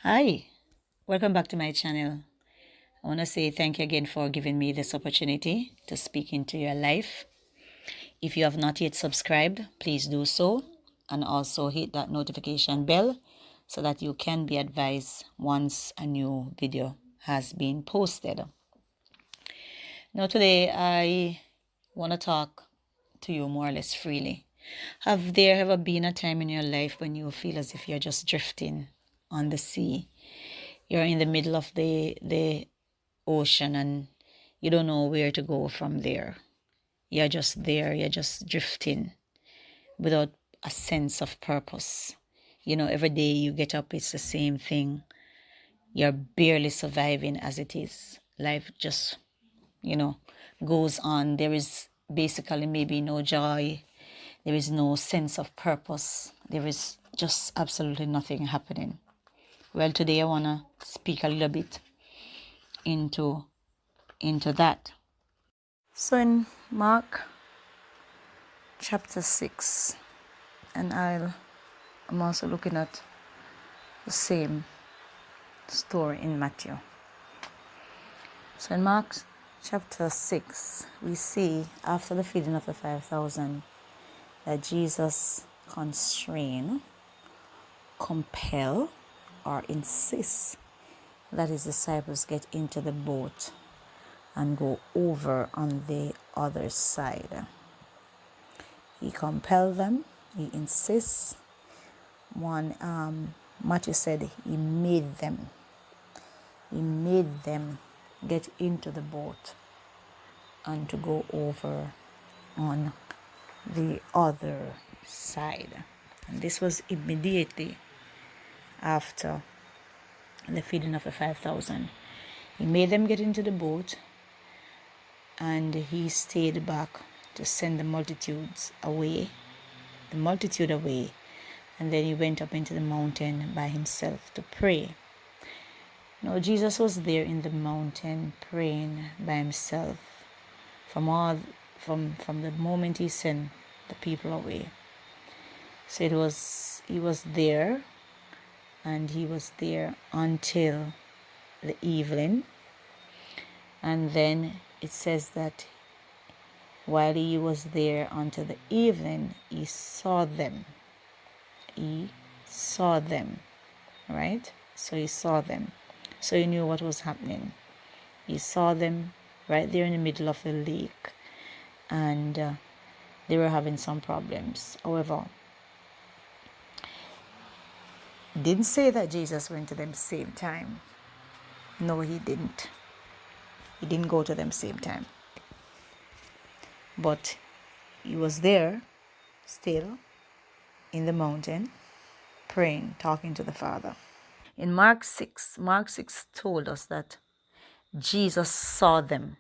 Hi, welcome back to my channel. I want to say thank you again for giving me this opportunity to speak into your life. If you have not yet subscribed, please do so, and also hit that notification bell so that you can be advised once a new video has been posted. Now today I want to talk to you more or less freely. Have there ever been a time in your life when you feel as if you're just drifting on the sea? You're in the middle of the ocean and you don't know where to go from there. You're just there, you're just drifting without a sense of purpose. Every day you get up, it's the same thing. You're barely surviving as it is. Life just, goes on. There is basically maybe no joy. There is no sense of purpose. There is just absolutely nothing happening. Well, today I want to speak a little bit into that. So in Mark chapter 6, and I'm also looking at the same story in Matthew. So in Mark chapter 6, we see after the feeding of the 5,000 that Jesus constrain, compel, or insist that his disciples get into the boat and go over on the other side. He compelled them, he insists. Matthew said he made them get into the boat and to go over on the other side. And this was immediately after the feeding of the 5,000. He made them get into the boat and he stayed back to send the multitude away. And then he went up into the mountain by himself to pray. Now Jesus was there in the mountain praying by himself from the moment he sent the people away. So he was there, and he was there until the evening. And then it says that while he was there until the evening, he saw them, right? So he saw them. So he knew what was happening. He saw them right there in the middle of the lake, and they were having some problems. However, didn't say that Jesus went to them same time. No, he didn't. He didn't go to them same time. But he was there still in the mountain praying, talking to the Father. In Mark 6 told us that Jesus saw them.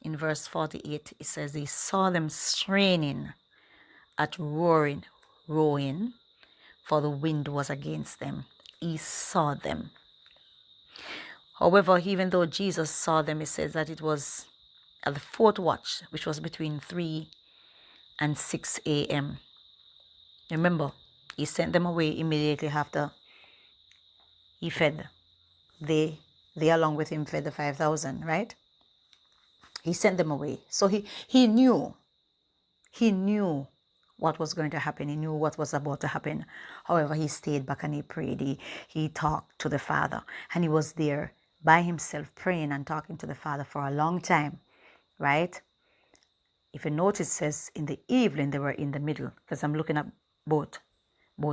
In verse 48, it says he saw them straining at rowing, for the wind was against them. He saw them. However, even though Jesus saw them, it says that it was at the fourth watch, which was between 3 and 6 a.m. Remember, he sent them away immediately after he fed. They along with him fed the 5,000, right? He sent them away. So he knew what was going to happen. He knew what was about to happen. However, he stayed back and he prayed. He talked to the Father. And he was there by himself praying and talking to the Father for a long time, right? If you notice, it says in the evening they were in the middle, because I'm looking at both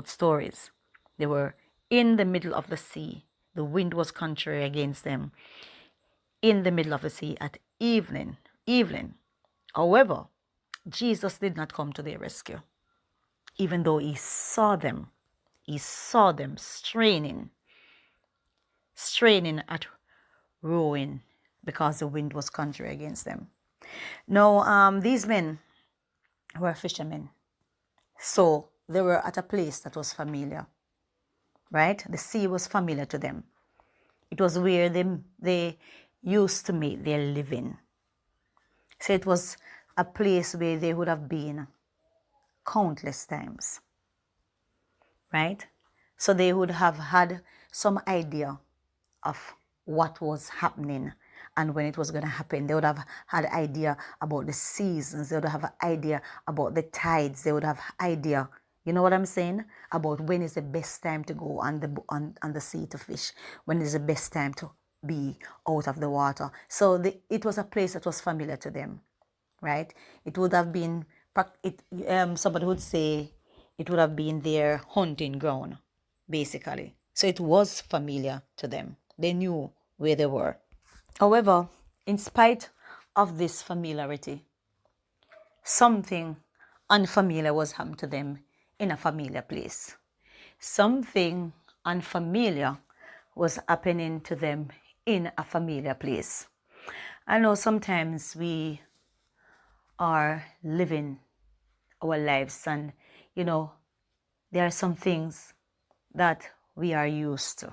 stories. They were in the middle of the sea. The wind was contrary against them. In the middle of the sea at evening. However, Jesus did not come to their rescue. Even though he saw them straining at rowing because the wind was contrary against them. Now, these men were fishermen. So they were at a place that was familiar, right? The sea was familiar to them. It was where they used to make their living. So it was a place where they would have been countless times, right? So they would have had some idea of what was happening and when it was going to happen. They would have had idea about the seasons. They would have an idea about the tides. They would have idea, you know what I'm saying, about when is the best time to go on the sea to fish, when is the best time to be out of the water. So it was a place that was familiar to them, right? It would have been, somebody would say it would have been their hunting ground, basically. So it was familiar to them. They knew where they were. However, in spite of this familiarity, something unfamiliar was happening to them in a familiar place. Something unfamiliar was happening to them in a familiar place. I know sometimes we are living our lives and, there are some things that we are used to.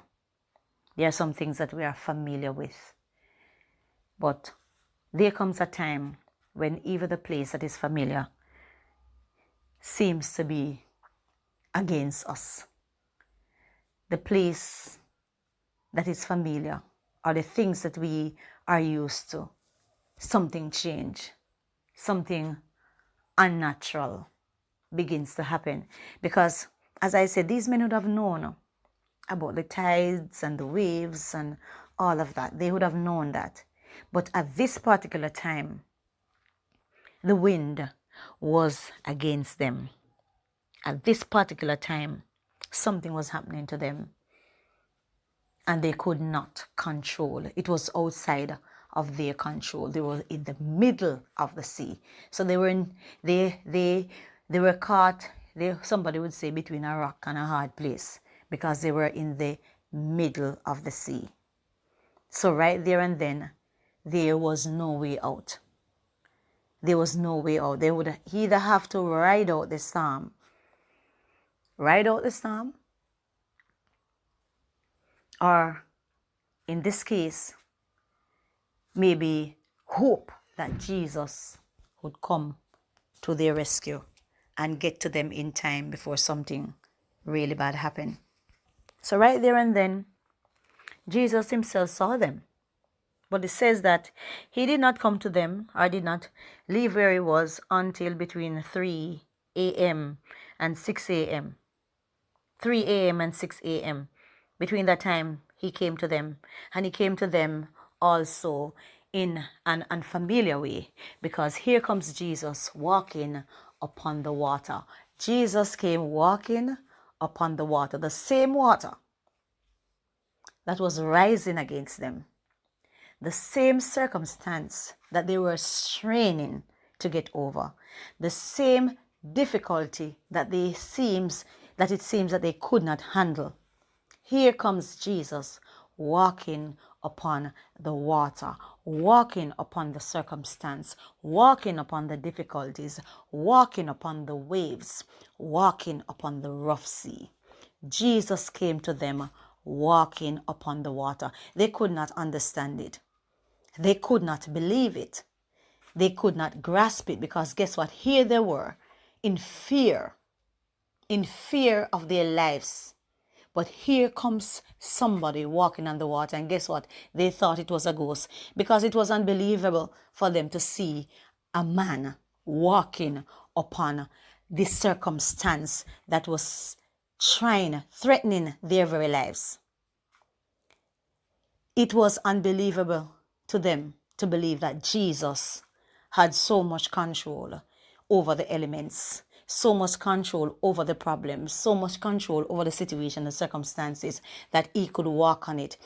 There are some things that we are familiar with. But there comes a time when even the place that is familiar seems to be against us. The place that is familiar or the things that we are used to, something change, something unnatural begins to happen. Because, as I said, these men would have known about the tides and the waves and all of that. They would have known that. But at this particular time, the wind was against them. At this particular time, something was happening to them and they could not control. It was outside of their control. They were in the middle of the sea. So they were caught, somebody would say, between a rock and a hard place, because they were in the middle of the sea. So right there and then, there was no way out. There was no way out. They would either have to ride out the storm, or in this case, maybe hope that Jesus would come to their rescue and get to them in time before something really bad happened. So right there and then, Jesus himself saw them. But it says that he did not come to them, or did not leave where he was, until between 3 a.m. and 6 a.m. 3 a.m. and 6 a.m. Between that time, he came to them. And he came to them also in an unfamiliar way, because here comes Jesus walking upon the water. Jesus came walking upon the water, the same water that was rising against them. The same circumstance that they were straining to get over, the same difficulty that it seems that they could not handle. Here comes Jesus walking upon the water, walking upon the circumstance, walking upon the difficulties, walking upon the waves, walking upon the rough sea. Jesus came to them walking upon the water. They could not understand it. They could not believe it. They could not grasp it, because guess what? Here they were in fear of their lives. But here comes somebody walking on the water, and guess what? They thought it was a ghost, because it was unbelievable for them to see a man walking upon this circumstance that was threatening their very lives. It was unbelievable to them to believe that Jesus had so much control over the elements, so much control over the problems, so much control over the situation, the circumstances, that he could walk on it.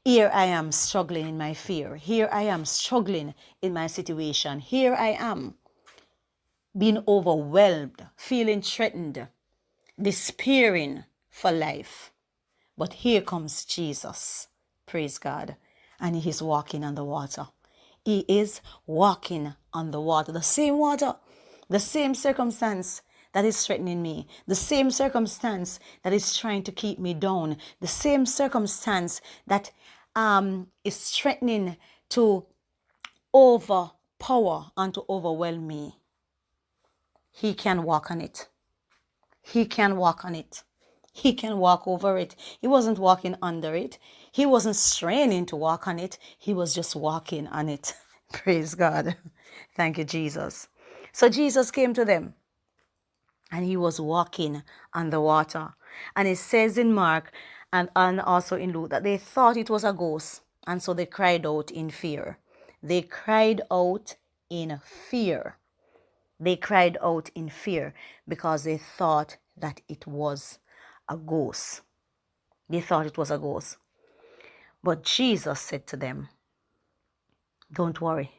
Here I am struggling in my fear. Here I am struggling in my situation. Here I am being overwhelmed, feeling threatened, despairing for life. But here comes Jesus, praise God, and he is walking on the water. He is walking on the water, the same circumstance that is threatening me, the same circumstance that is trying to keep me down, the same circumstance that is threatening to overpower and to overwhelm me. He can walk on it. He can walk on it. He can walk over it. He wasn't walking under it. He wasn't straining to walk on it. He was just walking on it. Praise God. Thank you, Jesus. So Jesus came to them and he was walking on the water. And it says in Mark and also in Luke that they thought it was a ghost. And so they cried out in fear. They cried out in fear. They cried out in fear because they thought that it was a ghost. They thought it was a ghost. But Jesus said to them, don't worry.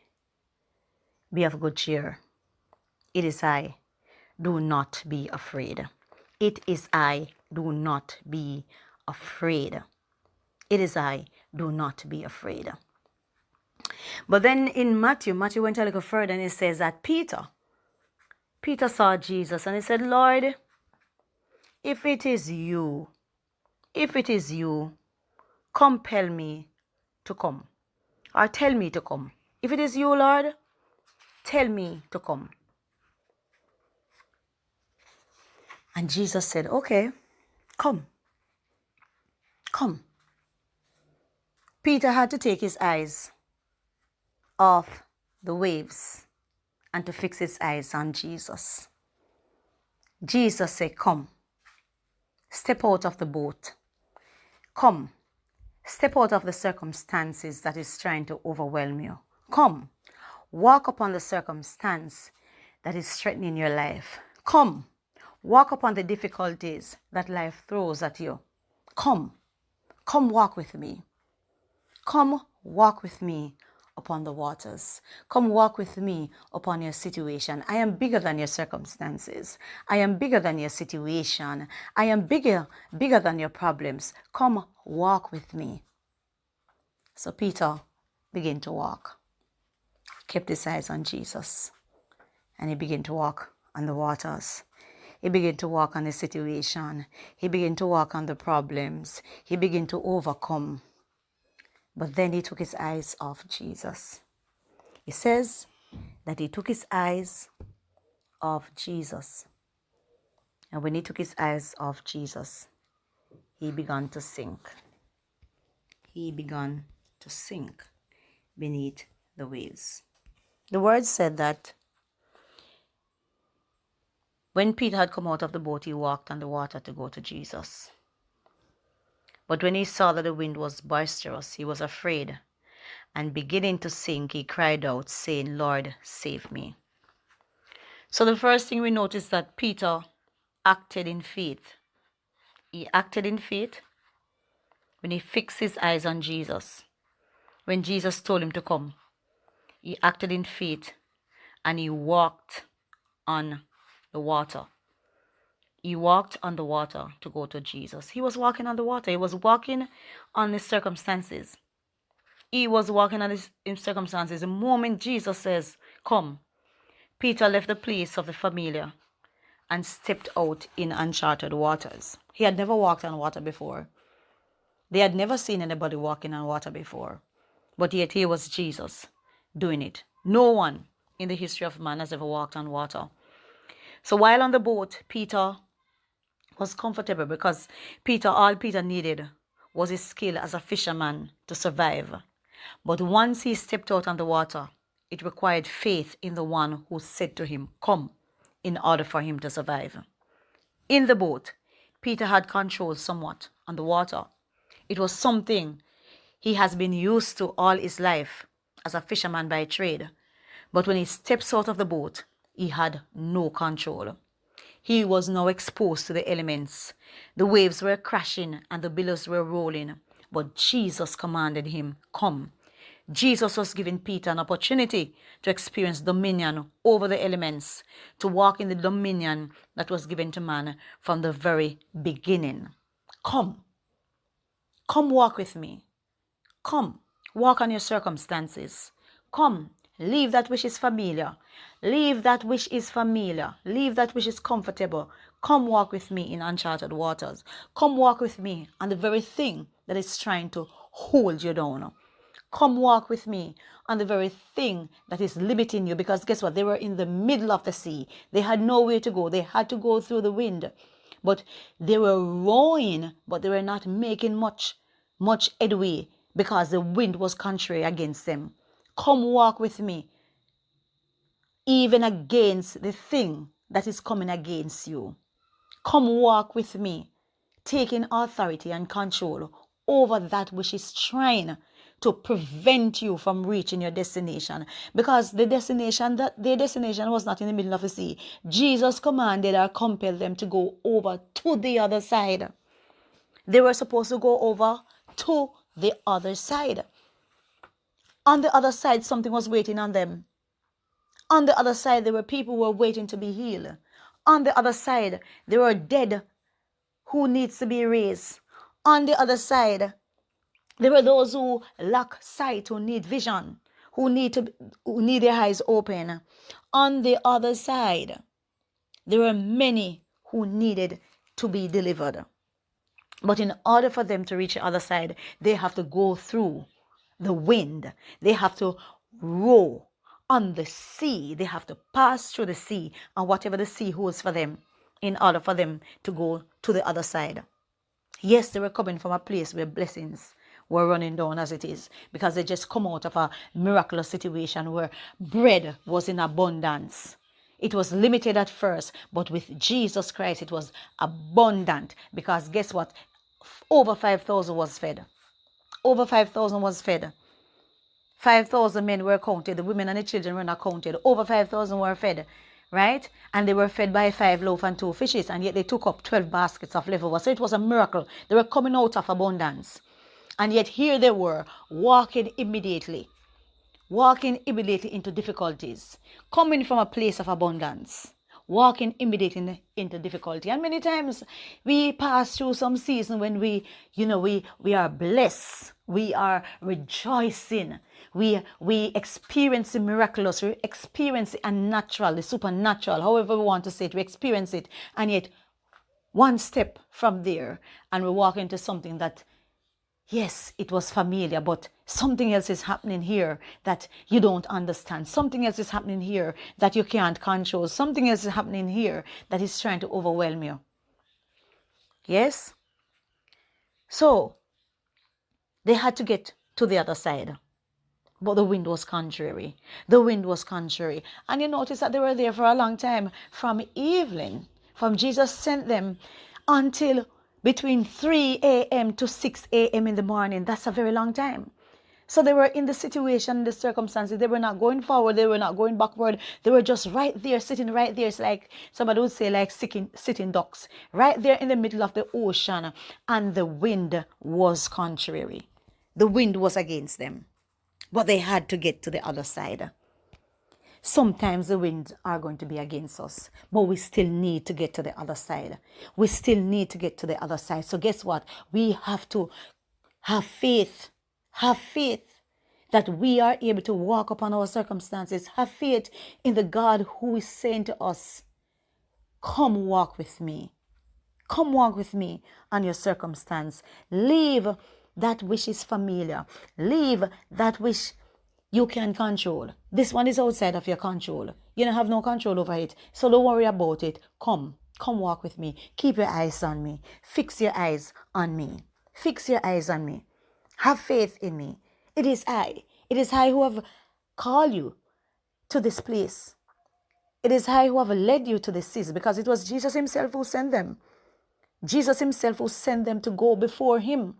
Be of good cheer. It is I. Do not be afraid. It is I. Do not be afraid. It is I. Do not be afraid. But then in Matthew went a little further and it says that Peter saw Jesus and he said, Lord, if it is you, compel me to come. Or tell me to come. If it is you, Lord, tell me to come. And Jesus said, okay, come. Come. Peter had to take his eyes off the waves and to fix his eyes on Jesus. Jesus said, come. Step out of the boat. Come. Step out of the circumstances that is trying to overwhelm you. Come. Walk upon the circumstance that is threatening your life. Come. Walk upon the difficulties that life throws at you. Come. Come walk with me. Come walk with me upon the waters. Come walk with me upon your situation. I am bigger than your circumstances. I am bigger than your situation. I am bigger than your problems. Come walk with me. So Peter began to walk. Kept his eyes on Jesus. And he began to walk on the waters. He began to walk on the situation. He began to walk on the problems. He began to overcome. But then he took his eyes off Jesus. It says that he took his eyes off Jesus. And when he took his eyes off Jesus, he began to sink. He began to sink beneath the waves. The word said that when Peter had come out of the boat, he walked on the water to go to Jesus. But when he saw that the wind was boisterous, he was afraid, and beginning to sink, he cried out, saying, Lord, save me. So the first thing we notice that Peter acted in faith. He acted in faith when he fixed his eyes on Jesus. When Jesus told him to come, he acted in faith and he walked on the water. He walked on the water to go to Jesus. He was walking on the water. He was walking on his circumstances. He was walking on his circumstances. The moment Jesus says, come, Peter left the place of the familiar and stepped out in uncharted waters. He had never walked on water before. They had never seen anybody walking on water before. But yet here was Jesus doing it. No one in the history of man has ever walked on water. So while on the boat, Peter was comfortable because all Peter needed was his skill as a fisherman to survive. But once he stepped out on the water, it required faith in the one who said to him, come, in order for him to survive. In the boat, Peter had control somewhat on the water. It was something he has been used to all his life as a fisherman by trade. But when he steps out of the boat, he had no control. He was now exposed to the elements. The waves were crashing and the billows were rolling. But Jesus commanded him, come. Jesus was giving Peter an opportunity to experience dominion over the elements, to walk in the dominion that was given to man from the very beginning. Come. Come walk with me. Come. Walk on your circumstances. Come. Leave that which is familiar. Leave that which is familiar. Leave that which is comfortable. Come walk with me in uncharted waters. Come walk with me on the very thing that is trying to hold you down. Come walk with me on the very thing that is limiting you. Because guess what? They were in the middle of the sea. They had nowhere to go. They had to go through the wind. But they were rowing, but they were not making much headway because the wind was contrary against them. Come walk with me, even against the thing that is coming against you. Come walk with me, taking authority and control over that which is trying to prevent you from reaching your destination. Because their destination was not in the middle of the sea. Jesus commanded or compelled them to go over to the other side. They were supposed to go over to the other side. On the other side, something was waiting on them. On the other side, there were people who were waiting to be healed. On the other side, there were dead who needs to be raised. On the other side, there were those who lack sight, who need vision, who need their eyes open. On the other side, there were many who needed to be delivered. But in order for them to reach the other side, they have to go through the wind. They have to row on the sea. They have to pass through the sea and whatever the sea holds for them in order for them to go to the other side. Yes, they were coming from a place where blessings were running down as it is, because they just come out of a miraculous situation where bread was in abundance. It was limited at first, but with Jesus Christ, it was abundant, because guess what? Over 5,000 was fed. Over 5,000 was fed. 5,000 men were counted. The women and the children were not counted. Over 5,000 were fed, right? And they were fed by 5 loaves and 2 fishes, and yet they took up 12 baskets of leftovers. So it was a miracle. They were coming out of abundance. And yet here they were, walking immediately into difficulties, coming from a place of abundance, walking immediately into difficulty. And many times we pass through some season when we are blessed, we are rejoicing, we experience the miraculous, we experience the unnatural, the supernatural, however we want to say it, we experience it. And yet one step from there and we walk into something that, yes, it was familiar, but something else is happening here that you don't understand. Something else is happening here that you can't control. Something else is happening here that is trying to overwhelm you. Yes? So, they had to get to the other side. But the wind was contrary. The wind was contrary. And you notice that they were there for a long time. From evening, from Jesus sent them until between 3 a.m. to 6 a.m. in the morning. That's a very long time. So they were in the situation, the circumstances. They were not going forward. They were not going backward. They were just right there, sitting right there. It's like somebody would say, like sitting ducks, right there in the middle of the ocean. And the wind was contrary. The wind was against them. But they had to get to the other side. Sometimes the winds are going to be against us, but we still need to get to the other side. We still need to get to the other side. So guess what? We have to have faith. Have faith that we are able to walk upon our circumstances. Have faith in the God who is saying to us, come walk with me. Come walk with me on your circumstance. Leave that which is familiar. Leave that which you can control. This one is outside of your control. You don't have no control over it. So don't worry about it. Come walk with me. Keep your eyes on me. Fix your eyes on me. Fix your eyes on me. Have faith in me. It is I. It is I who have called you to this place. It is I who have led you to this season, because it was Jesus himself who sent them. Jesus himself who sent them to go before him.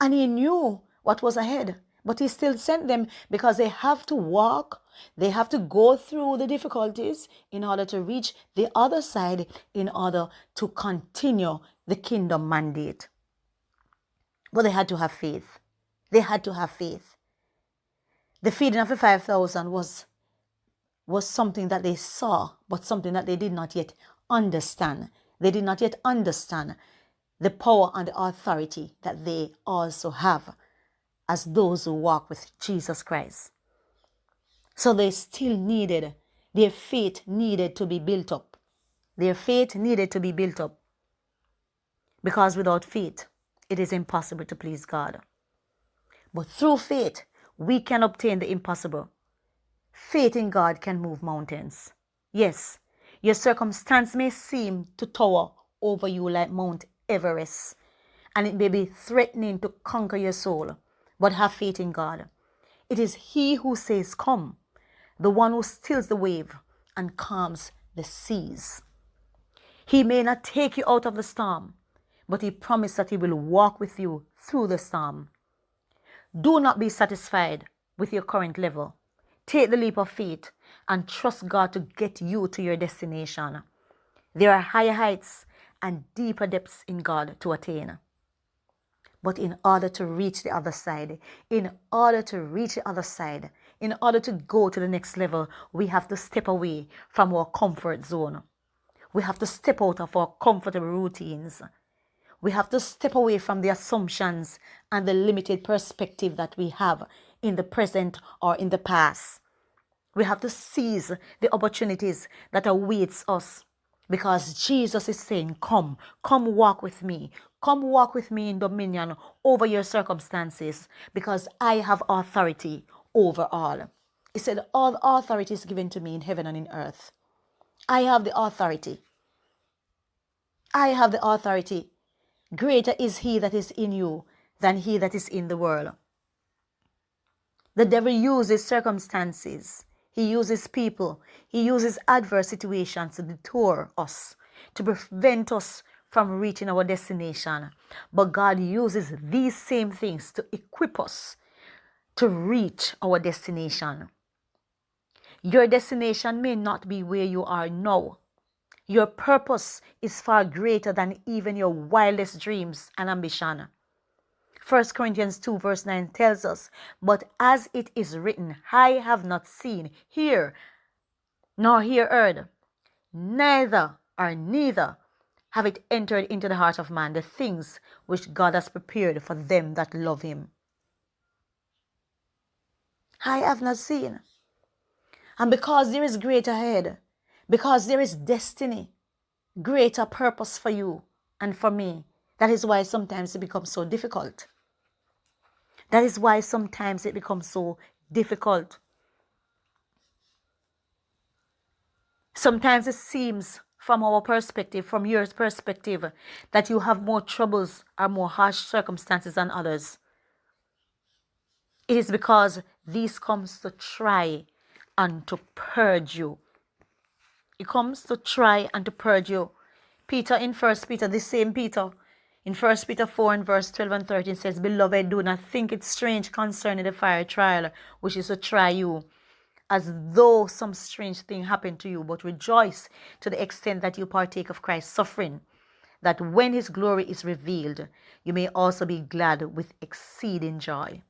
And he knew what was ahead. But he still sent them because they have to walk, they have to go through the difficulties in order to reach the other side, in order to continue the kingdom mandate. But they had to have faith. They had to have faith. The feeding of the 5,000 was something that they saw, but something that they did not yet understand. They did not yet understand the power and the authority that they also have as those who walk with Jesus Christ. So they still needed, their faith needed to be built up. Their faith needed to be built up. Because without faith, it is impossible to please God. But through faith, we can obtain the impossible. Faith in God can move mountains. Yes, your circumstance may seem to tower over you like Mount Everest, and it may be threatening to conquer your soul. But have faith in God. It is He who says, come, the one who stills the wave and calms the seas. He may not take you out of the storm, but He promised that He will walk with you through the storm. Do not be satisfied with your current level. Take the leap of faith and trust God to get you to your destination. There are higher heights and deeper depths in God to attain. But in order to reach the other side, in order to go to the next level, we have to step away from our comfort zone. We have to step out of our comfortable routines. We have to step away from the assumptions and the limited perspective that we have in the present or in the past. We have to seize the opportunities that awaits us, because Jesus is saying, come walk with me. Come walk with me in dominion over your circumstances, because I have authority over all. He said, all authority is given to me in heaven and in earth. I have the authority. I have the authority. Greater is He that is in you than he that is in the world. The devil uses circumstances. He uses people. He uses adverse situations to detour us, to prevent us from reaching our destination. But God uses these same things to equip us to reach our destination. Your destination may not be where you are now. Your purpose is far greater than even your wildest dreams and ambition. 1 Corinthians 2 verse 9 tells us, but as it is written, I have not seen, nor heard, neither have it entered into the heart of man, the things which God has prepared for them that love Him. I have not seen. And because there is greater ahead, because there is destiny, greater purpose for you and for me, that is why sometimes it becomes so difficult. That is why sometimes it becomes so difficult. Sometimes it seems from our perspective, from your perspective, that you have more troubles or more harsh circumstances than others. It is because these comes to try and to purge you. It comes to try and to purge you. Peter in 1 Peter, the same Peter, in 1 Peter 4 and verse 12 and 13 says, beloved, do not think it strange concerning the fiery trial, which is to try you, as though some strange thing happened to you, but rejoice to the extent that you partake of Christ's suffering, that when His glory is revealed, you may also be glad with exceeding joy.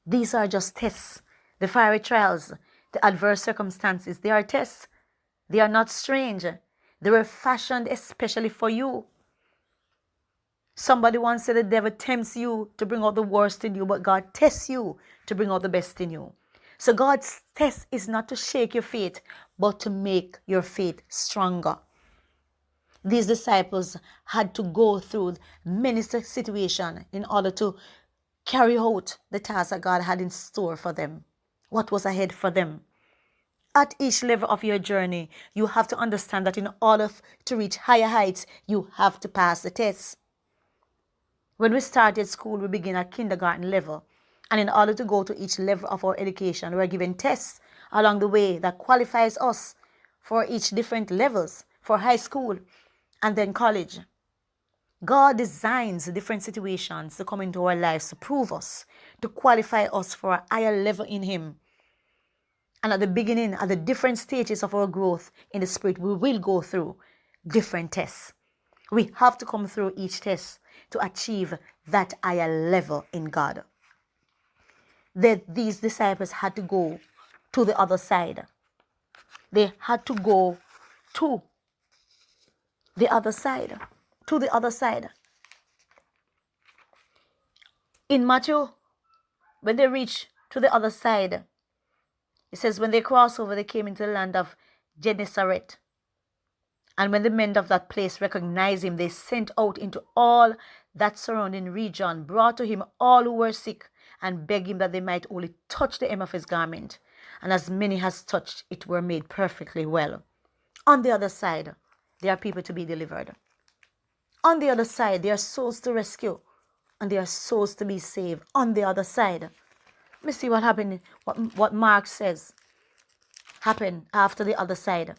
These are just tests. The fiery trials, the adverse circumstances, they are tests. They are not strange. They were fashioned especially for you. Somebody once said the devil tempts you to bring out the worst in you, but God tests you to bring out the best in you. So God's test is not to shake your faith, but to make your faith stronger. These disciples had to go through many situations in order to carry out the task that God had in store for them. What was ahead for them? At each level of your journey, you have to understand that in order to reach higher heights, you have to pass the test. When we started school, we begin at kindergarten level. And in order to go to each level of our education, we're given tests along the way that qualifies us for each different levels, for high school and then college. God designs different situations to come into our lives to prove us, to qualify us for a higher level in Him. And at the beginning, at the different stages of our growth in the Spirit, we will go through different tests. We have to come through each test to achieve that higher level in God. These disciples had to go to the other side. They had to go to the other side. To the other side. In Matthew, when they reached to the other side, it says, when they crossed over, they came into the land of Gennesaret. And when the men of that place recognized Him, they sent out into all that surrounding region, brought to Him all who were sick, and begged Him that they might only touch the hem of His garment. And as many as touched it were made perfectly well. On the other side, there are people to be delivered. On the other side, there are souls to rescue, and there are souls to be saved. On the other side, let me see what happened, what Mark says happened after the other side.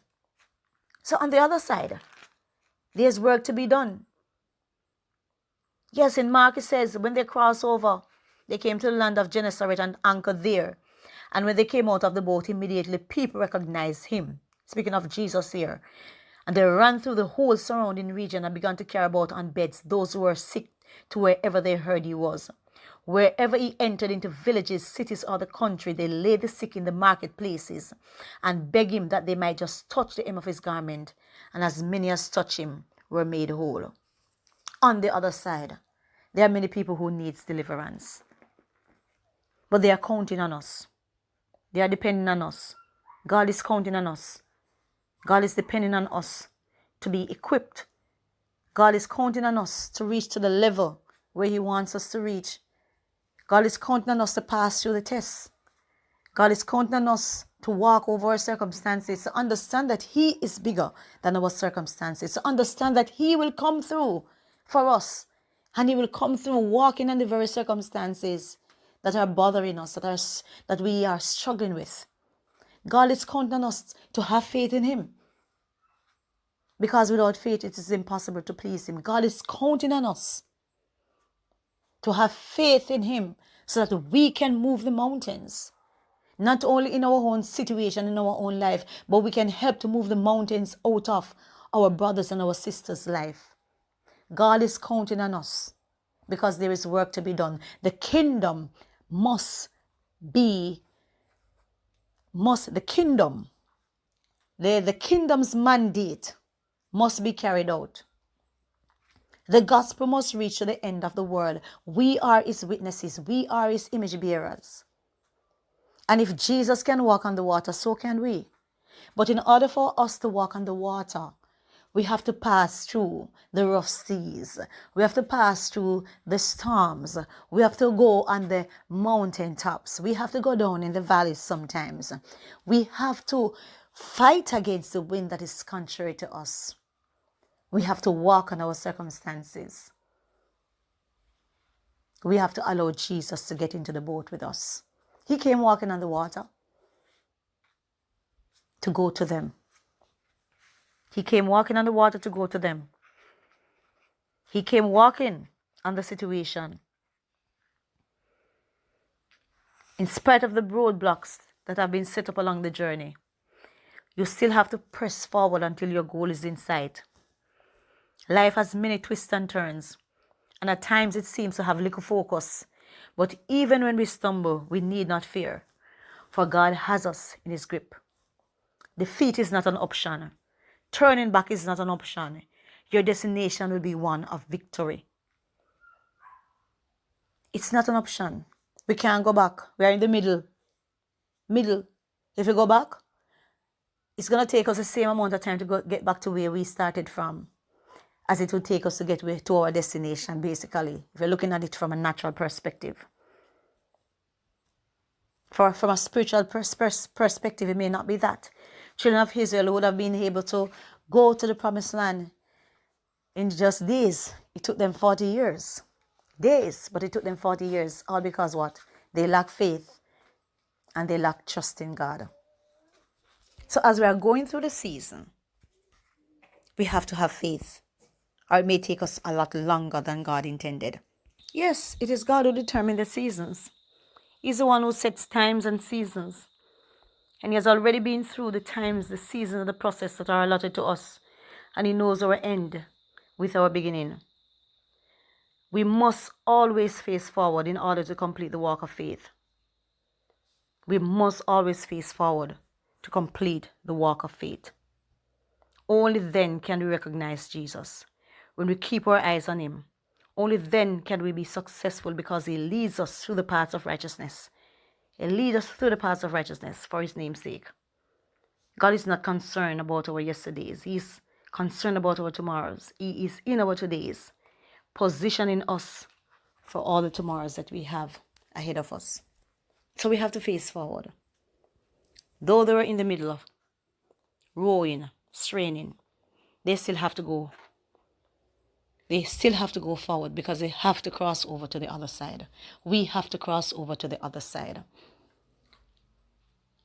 So on the other side, there's work to be done. Yes, in Mark it says, when they crossed over, they came to the land of Gennesaret and anchored there. And when they came out of the boat, immediately people recognized him. Speaking of Jesus here. And they ran through the whole surrounding region and began to carry about on beds those who were sick to wherever they heard he was. Wherever he entered into villages, cities, or the country, they laid the sick in the marketplaces and begged him that they might just touch the hem of his garment. And as many as touched him were made whole. On the other side, there are many people who need deliverance. But they are counting on us. They are depending on us. God is counting on us. God is depending on us to be equipped. God is counting on us to reach to the level where he wants us to reach. God is counting on us to pass through the tests. God is counting on us to walk over our circumstances, to understand that he is bigger than our circumstances, to understand that he will come through for us, and he will come through walking in the very circumstances that are bothering us, that we are struggling with. God is counting on us to have faith in him, because without faith it is impossible to please him. God is counting on us to have faith in him so that we can move the mountains. Not only in our own situation, in our own life, but we can help to move the mountains out of our brothers and our sisters' life. God is counting on us because there is work to be done. The kingdom the kingdom's mandate must be carried out. The gospel must reach to the end of the world. We are his witnesses. We are his image bearers. And if Jesus can walk on the water, so can we. But in order for us to walk on the water, we have to pass through the rough seas. We have to pass through the storms. We have to go on the mountain tops. We have to go down in the valleys sometimes. We have to fight against the wind that is contrary to us. We have to walk on our circumstances. We have to allow Jesus to get into the boat with us. He came walking on the water to go to them. He came walking on the water to go to them. He came walking on the situation. In spite of the roadblocks that have been set up along the journey, you still have to press forward until your goal is in sight. Life has many twists and turns, and at times it seems to have little focus. But even when we stumble, we need not fear, for God has us in his grip. Defeat is not an option. Turning back is not an option. Your destination will be one of victory. It's not an option. We can't go back. We are in the middle. If we go back, it's going to take us the same amount of time to get back to where we started from as it would take us to get to our destination, basically, if you're looking at it from a natural perspective. From a spiritual perspective, it may not be that. Children of Israel would have been able to go to the promised land in just days. It took them 40 years. Days, but it took them 40 years. All because what? They lack faith and they lack trust in God. So as we are going through the season, we have to have faith, or it may take us a lot longer than God intended. Yes, it is God who determines the seasons. He's the one who sets times and seasons. And he has already been through the times, the seasons, the process that are allotted to us. And he knows our end with our beginning. We must always face forward in order to complete the walk of faith. We must always face forward to complete the walk of faith. Only then can we recognize Jesus. When we keep our eyes on him, only then can we be successful, because he leads us through the paths of righteousness. He leads us through the paths of righteousness for his name's sake. God is not concerned about our yesterdays. He's concerned about our tomorrows. He is in our todays, positioning us for all the tomorrows that we have ahead of us. So we have to face forward. Though they were in the middle of rowing, straining, they still have to go. They still have to go forward because they have to cross over to the other side. We have to cross over to the other side.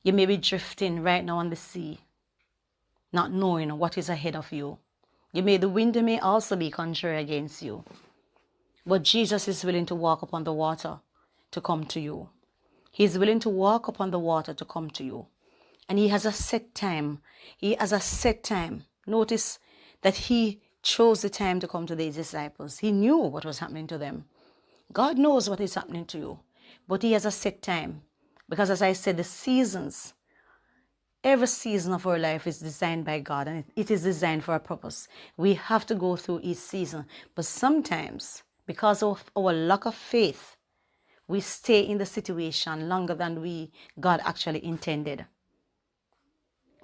You may be drifting right now on the sea, not knowing what is ahead of you. The wind may also be contrary against you. But Jesus is willing to walk upon the water to come to you. He is willing to walk upon the water to come to you. And he has a set time. He has a set time. Notice that he chose the time to come to these disciples. He knew what was happening to them. God knows what is happening to you. But he has a set time. Because as I said, the seasons, every season of our life is designed by God. And it is designed for a purpose. We have to go through each season. But sometimes, because of our lack of faith, we stay in the situation longer than God actually intended.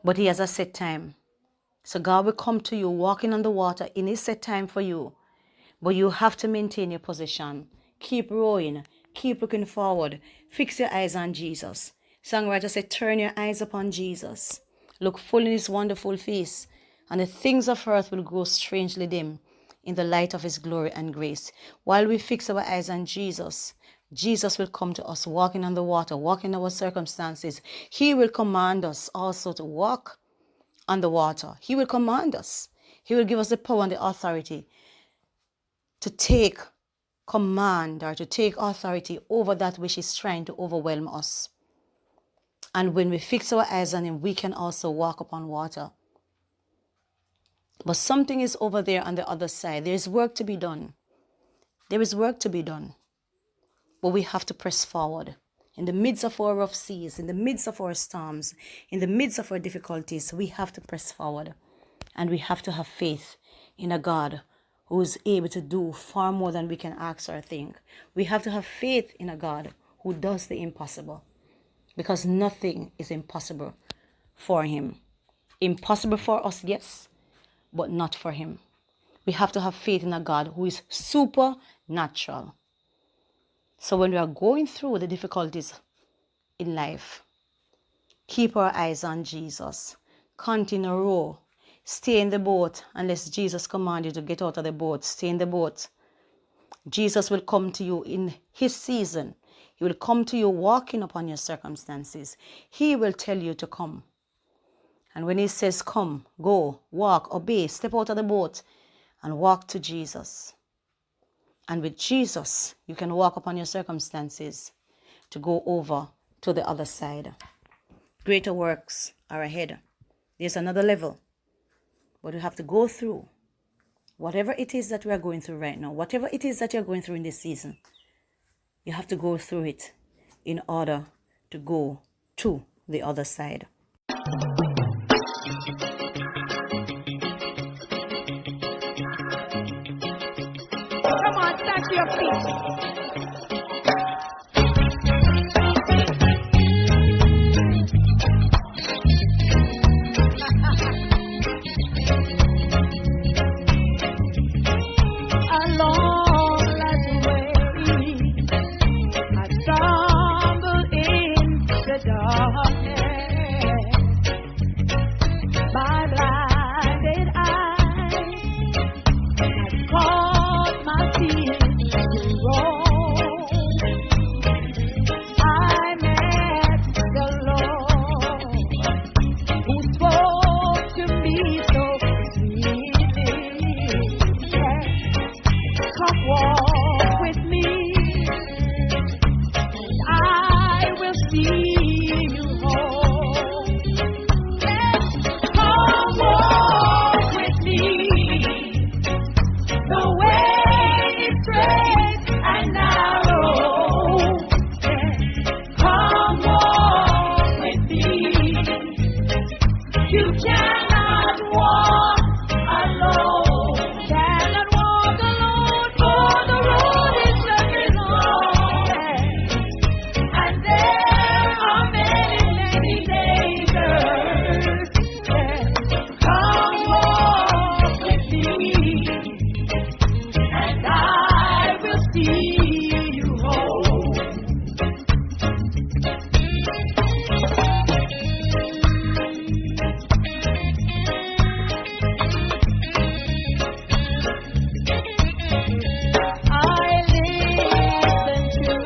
But he has a set time. So God will come to you walking on the water in his set time for you. But you have to maintain your position. Keep rowing. Keep looking forward. Fix your eyes on Jesus. Songwriter said, turn your eyes upon Jesus. Look full in his wonderful face, and the things of earth will grow strangely dim in the light of his glory and grace. While we fix our eyes on Jesus, Jesus will come to us walking on the water, walking our circumstances. He will command us also to walk on the water. He will command us. He will give us the power and the authority to take command or to take authority over that which is trying to overwhelm us. And when we fix our eyes on him, we can also walk upon water. But something is over there on the other side. There is work to be done. There is work to be done. But we have to press forward. In the midst of our rough seas, in the midst of our storms, in the midst of our difficulties, we have to press forward. And we have to have faith in a God who is able to do far more than we can ask or think. We have to have faith in a God who does the impossible. Because nothing is impossible for him. Impossible for us, yes, but not for him. We have to have faith in a God who is supernatural. So when we are going through the difficulties in life, keep our eyes on Jesus. Continue to row. Stay in the boat unless Jesus commands you to get out of the boat. Stay in the boat. Jesus will come to you in his season. He will come to you walking upon your circumstances. He will tell you to come. And when he says come, go, walk, obey, step out of the boat and walk to Jesus. And with Jesus, you can walk upon your circumstances to go over to the other side. Greater works are ahead. There's another level. But we have to go through whatever it is that we are going through right now, whatever it is that you're going through in this season. You have to go through it in order to go to the other side. Come on, stand to your feet.